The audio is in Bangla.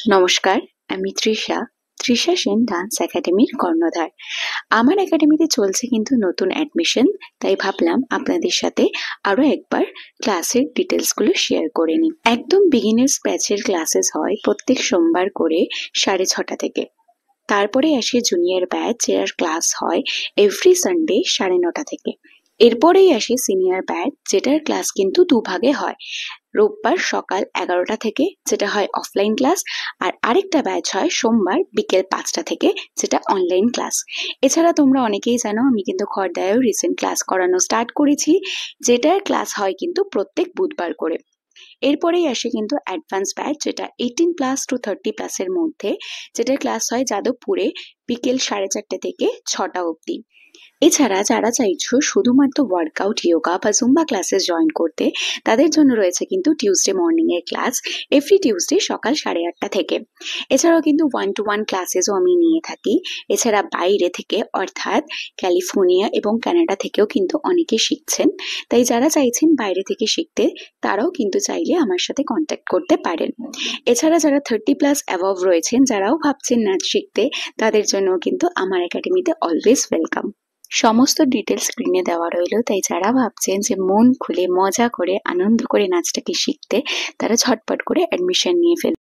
নমস্কার, আমি তৃষা সেন ডান্স একাডেমির কর্ণধার। আমার একাডেমিতে চলছে কিন্তু নতুন অ্যাডমিশন, তাই ভাবলাম আপনাদের সাথে আরো একবার ক্লাসের ডিটেলসগুলো শেয়ার করে নিই। একদম বিগিনার্স ব্যাচের ক্লাসেস হয় প্রত্যেক সোমবার করে 6:30 থেকে। তারপরে আসে জুনিয়র ব্যাচ, যেটার ক্লাস হয় এভরি সানডে 9:30 থেকে। এরপরেই আসে সিনিয়র ব্যাচ, যেটার ক্লাস কিন্তু দুভাগে হয়। রোববার সকাল 11টা থেকে, যেটা হয় অফলাইন ক্লাস, আর আরেকটা ব্যাচ হয় সোমবার বিকেল 5টা থেকে, যেটা অনলাইন ক্লাস। এছাড়া তোমরা অনেকেই জানো আমি কিন্তু খড়দায়ও রিসেন্ট ক্লাস করানো স্টার্ট করেছি, যেটার ক্লাস হয় কিন্তু প্রত্যেক বুধবার করে। এরপরেই আসে কিন্তু অ্যাডভান্স ব্যাচ, যেটা 18+ টু 30+ এর মধ্যে, যেটার ক্লাস হয় যাদবপুরে বিকেল 4:30 থেকে 6টা অবধি। এছাড়া যারা চাইছো শুধুমাত্র ওয়ার্কআউট, যোগা বা জুম্বা ক্লাসে জয়েন করতে, তাদের জন্য রয়েছে কিন্তু টিউসডে মর্নিং এর ক্লাস এভরি টিউসডে সকাল 8:30 থেকে। এছাড়াও কিন্তু 1-to-1 ক্লাসেসও আমি নিয়ে থাকি। এছাড়া বাইরে থেকে, অর্থাৎ ক্যালিফোর্নিয়া এবং কানাডা থেকেও কিন্তু অনেকে শিখছেন। তাই যারা চাইছেন বাইরে থেকে শিখতে, তারাও কিন্তু চাইলে আমার সাথে কন্ট্যাক্ট করতে পারেন। এছাড়া যারা 30+ অ্যাবভ রয়েছেন, যারাও ভাবছেন নাচ শিখতে, তাদের জন্য কিন্তু আমার একাডেমিতে অলওয়েজ ওয়েলকাম। সমস্ত ডিটেলস স্ক্রিনে দেওয়া রইল, তাই যারা ভাবছেন যে মন খুলে মজা করে আনন্দ করে নাচটাকে শিখতে, তারা ঝটপট করে অ্যাডমিশন নিয়ে ফেলুন।